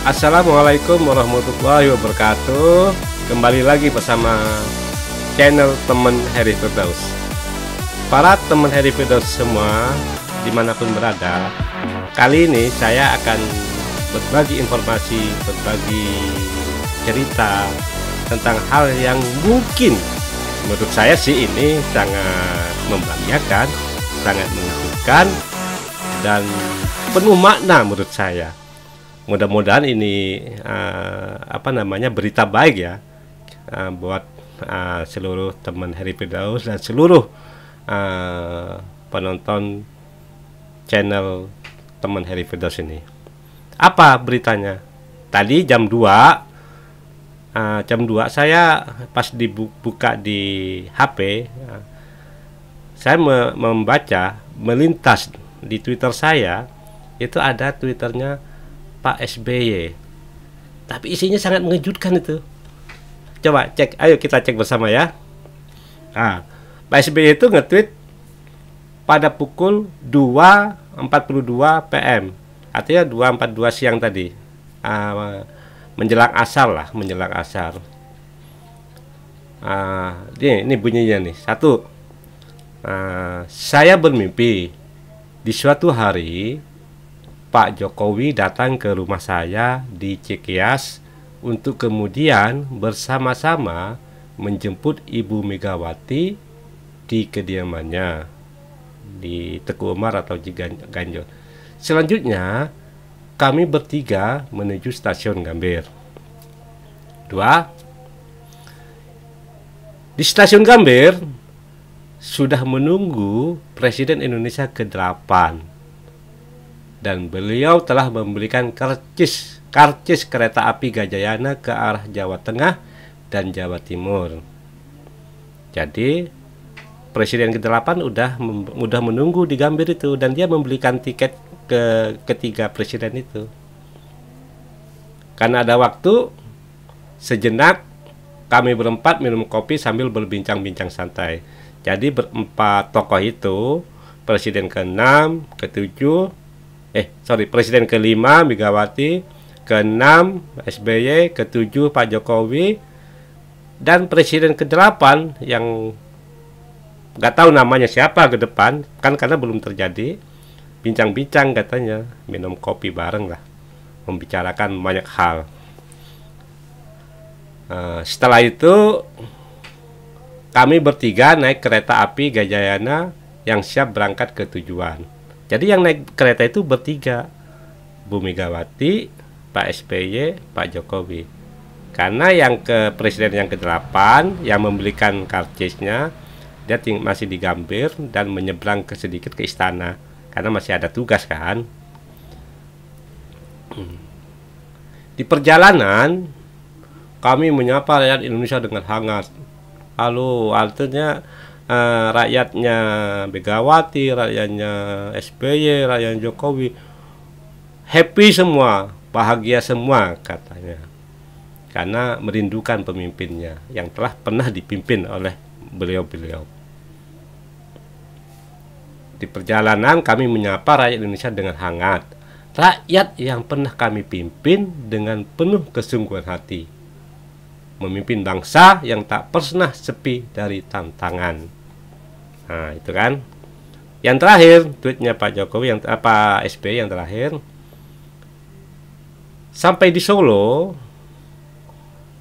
Assalamualaikum warahmatullahi wabarakatuh. Kembali lagi bersama channel teman Heri Firdaus. Para teman Heri Firdaus semua dimanapun berada, kali ini saya akan berbagi informasi, berbagi cerita tentang hal yang mungkin menurut saya sih ini sangat membahagiakan, sangat menakutkan, dan penuh makna menurut saya. Mudah-mudahan ini berita baik ya buat seluruh teman Heri Firdaus dan seluruh penonton channel teman Heri Firdaus ini. Apa beritanya? Tadi jam 2 saya pas dibuka di HP, saya membaca, melintas di Twitter saya, itu ada Twitternya Pak SBY, tapi isinya sangat mengejutkan itu. Coba cek, ayo kita cek bersama ya. Pak SBY itu nge-tweet pada pukul 2.42 PM, artinya 2.42 siang tadi, menjelang asar lah, menjelang asar. Ini bunyinya nih. Satu, saya bermimpi di suatu hari Pak Jokowi datang ke rumah saya di Cikeas untuk kemudian bersama-sama menjemput Ibu Megawati di kediamannya di Teguh Umar atau Ciganjur. Selanjutnya kami bertiga menuju stasiun Gambir. 2. Di stasiun Gambir sudah menunggu Presiden Indonesia ke-8, dan beliau telah membelikan karcis kereta api Gajayana ke arah Jawa Tengah dan Jawa Timur. Jadi Presiden ke-8 udah menunggu di Gambir itu, dan dia membelikan tiket ke ketiga presiden itu. Karena ada waktu sejenak, kami berempat minum kopi sambil berbincang-bincang santai. Jadi berempat tokoh itu, Presiden ke-6, ke-7, Presiden ke-5 Megawati, ke-6 SBY, ke-7 Pak Jokowi, dan Presiden ke-8 yang nggak tahu namanya siapa ke depan, kan karena belum terjadi. Bincang-bincang katanya, minum kopi bareng lah, membicarakan banyak hal. Setelah itu kami bertiga naik kereta api Gajayana yang siap berangkat ke tujuan. Jadi yang naik kereta itu bertiga, Bu Megawati, Pak SBY, Pak Jokowi. Karena yang ke presiden yang ke-8 yang membelikan karcisnya, dia masih di Gambir dan menyeberang sedikit ke istana karena masih ada tugas kan. Di perjalanan kami menyapa rakyat Indonesia dengan hangat. Halo, artinya rakyatnya Megawati, rakyatnya SBY, rakyatnya Jokowi happy semua, bahagia semua katanya, karena merindukan pemimpinnya yang telah pernah dipimpin oleh beliau-beliau. Di perjalanan kami menyapa rakyat Indonesia dengan hangat, rakyat yang pernah kami pimpin dengan penuh kesungguhan hati, memimpin bangsa yang tak pernah sepi dari tantangan. Nah, itu kan. Yang terakhir, tweetnya Pak Jokowi, Pak SBY yang terakhir. Sampai di Solo,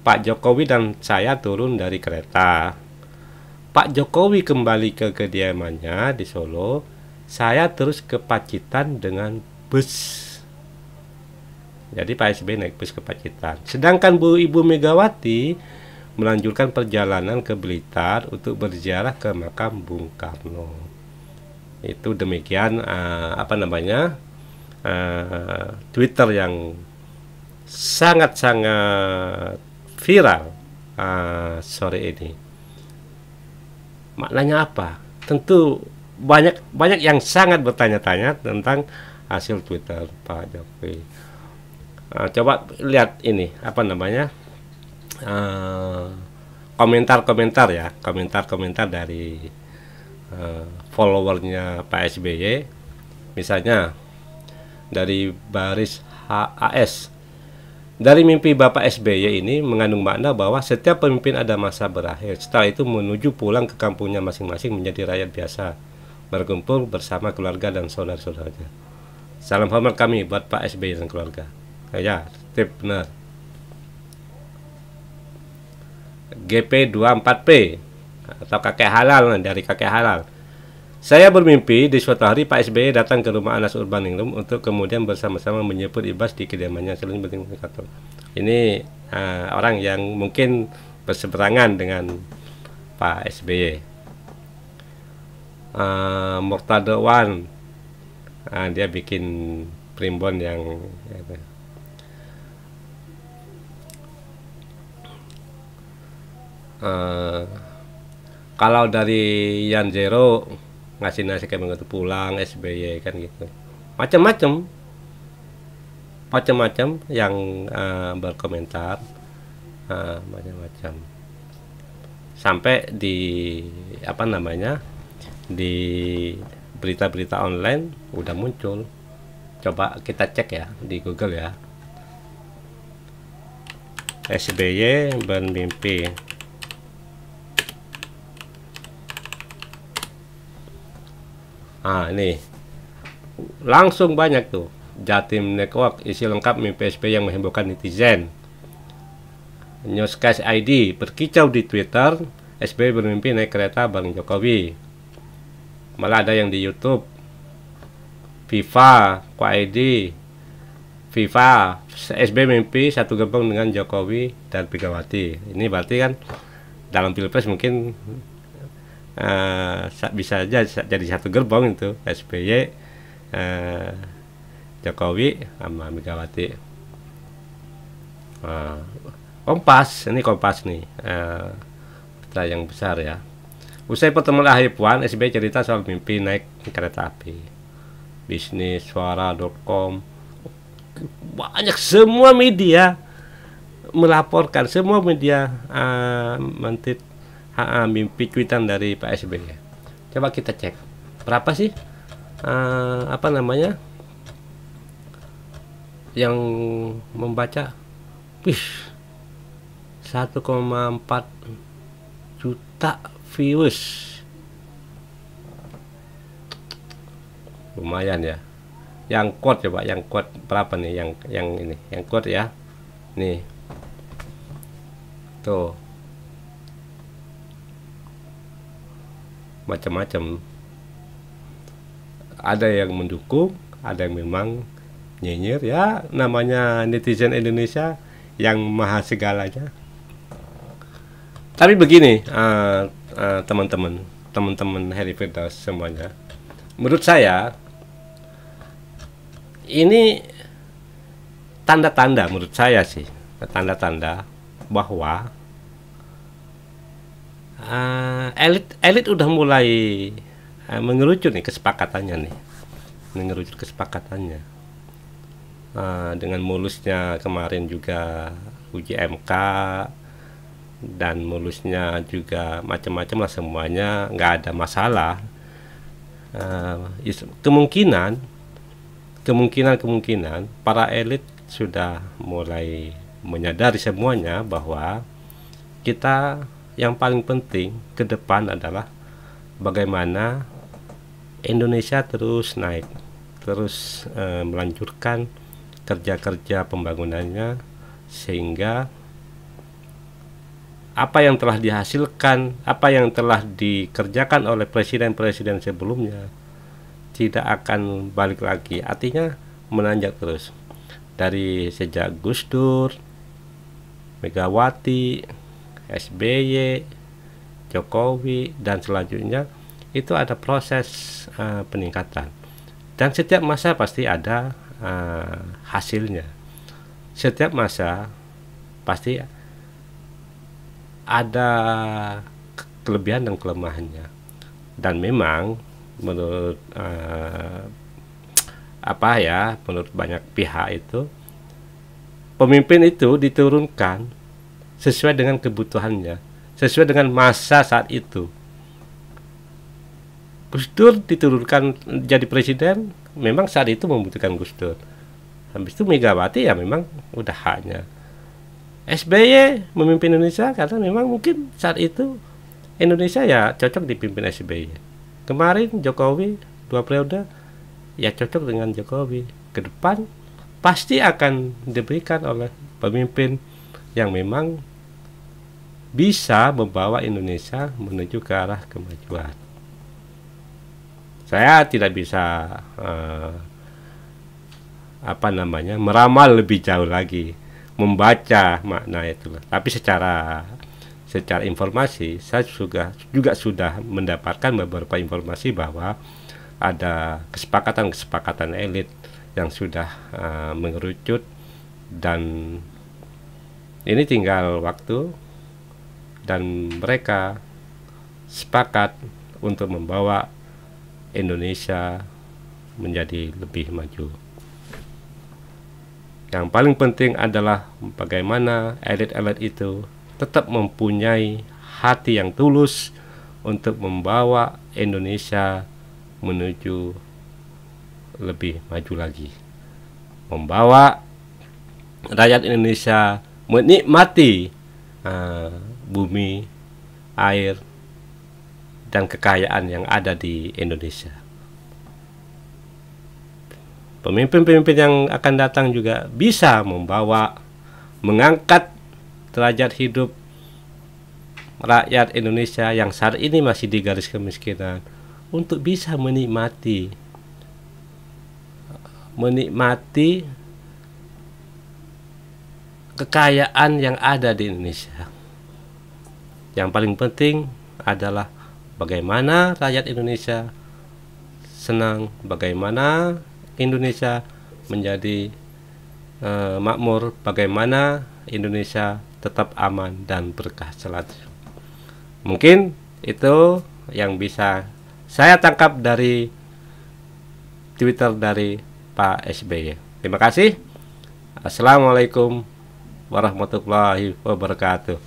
Pak Jokowi dan saya turun dari kereta. Pak Jokowi kembali ke kediamannya di Solo. Saya terus ke Pacitan dengan bus. Jadi Pak SBY naik bus ke Pacitan. Sedangkan Ibu Megawati melanjutkan perjalanan ke Blitar untuk berziarah ke makam Bung Karno. Itu demikian Twitter yang sangat-sangat viral sore ini. Maknanya apa? Tentu banyak yang sangat bertanya-tanya tentang hasil Twitter Pak Jokowi. Coba lihat ini komentar-komentar ya, komentar-komentar dari followernya Pak SBY. Misalnya dari Baris HAS, Dari mimpi Bapak SBY ini mengandung makna bahwa setiap pemimpin ada masa berakhir. Setelah itu menuju pulang ke kampungnya masing-masing menjadi rakyat biasa, berkumpul bersama keluarga dan saudara-saudaranya. Salam hormat kami buat Pak SBY dan keluarga. Ya, tip benar. GP24P atau kakek halal, dari kakek halal. Saya bermimpi di suatu hari Pak SBY datang ke rumah Anas Urbaningrum untuk kemudian bersama-sama menyebut ibas di kediamannya. Ini orang yang mungkin berseberangan dengan Pak SBY. Murtadawan, dia bikin primbon yang kalau dari Yan Zero ngasih nasi kayak begitu pulang SBY kan gitu, macam-macam yang berkomentar, macam-macam sampai di apa namanya, di berita-berita online udah muncul. Coba kita cek ya di Google ya, SBY bermimpi. Ini langsung banyak tuh. Jatim Network, isi lengkap mimpi SBY yang menghebohkan netizen. Newscast ID, berkicau di Twitter, SBY bermimpi naik kereta bareng Jokowi. Malah ada yang di YouTube. FIFA, QID, FIFA, SBY mimpi satu gerbong dengan Jokowi dan Megawati. Ini berarti kan dalam Pilpres mungkin bisa aja jadi satu gerbong itu, SBY, Jokowi sama Megawati. Kompas, ini Kompas nih, berita yang besar ya. Usai pertemuan akhir Puan, SBY cerita soal mimpi naik kereta api. Bisnis, suara.com, banyak, semua media melaporkan, semua media mentit mimpi cuitan dari Pak SBY. Coba kita cek berapa sih apa namanya yang membaca. 1,4 juta views, lumayan ya. Yang quote, coba yang quote berapa nih, yang ini, yang quote ya, nih tuh, macam-macam. Ada yang mendukung, ada yang memang nyinyir ya, namanya netizen Indonesia yang maha segalanya. Tapi begini, teman-teman Harry Firdaus semuanya, menurut saya ini tanda-tanda, menurut saya sih tanda-tanda bahwa elit udah mulai mengerucut nih kesepakatannya dengan mulusnya kemarin juga uji MK, dan mulusnya juga macam-macam lah, semuanya nggak ada masalah. Kemungkinan para elit sudah mulai menyadari semuanya bahwa kita yang paling penting ke depan adalah bagaimana Indonesia terus naik, terus melanjutkan kerja-kerja pembangunannya, sehingga apa yang telah dihasilkan, apa yang telah dikerjakan oleh presiden-presiden sebelumnya tidak akan balik lagi. Artinya menanjak terus. Dari sejak Gus Dur, Megawati, SBY, Jokowi, dan selanjutnya itu ada proses peningkatan. Dan setiap masa pasti ada hasilnya. Setiap masa pasti ada kelebihan dan kelemahannya. Dan memang menurut menurut banyak pihak itu, pemimpin itu diturunkan sesuai dengan kebutuhannya, sesuai dengan masa saat itu. Gus Dur diturunkan jadi presiden, memang saat itu membutuhkan Gus Dur. Habis itu Megawati ya memang udah haknya. SBY memimpin Indonesia karena memang mungkin saat itu Indonesia ya cocok dipimpin SBY. Kemarin Jokowi 2 periode ya cocok dengan Jokowi. Ke depan pasti akan diberikan oleh pemimpin yang memang bisa membawa Indonesia menuju ke arah kemajuan. Saya tidak bisa meramal lebih jauh lagi, membaca makna itu. Tapi secara informasi saya juga sudah mendapatkan beberapa informasi bahwa ada kesepakatan elit yang sudah mengerucut, dan ini tinggal waktu dan mereka sepakat untuk membawa Indonesia menjadi lebih maju. Yang paling penting adalah bagaimana elit-elit itu tetap mempunyai hati yang tulus untuk membawa Indonesia menuju lebih maju lagi, membawa rakyat Indonesia menikmati bumi, air, dan kekayaan yang ada di Indonesia. Pemimpin-pemimpin yang akan datang juga bisa mengangkat derajat hidup rakyat Indonesia yang saat ini masih di garis kemiskinan untuk bisa menikmati kekayaan yang ada di Indonesia. Yang paling penting adalah bagaimana rakyat Indonesia senang, bagaimana Indonesia menjadi makmur, bagaimana Indonesia tetap aman dan berkah selalu. Mungkin itu yang bisa saya tangkap dari Twitter dari Pak SBY. Terima kasih. Assalamualaikum warahmatullahi wabarakatuh.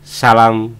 Salam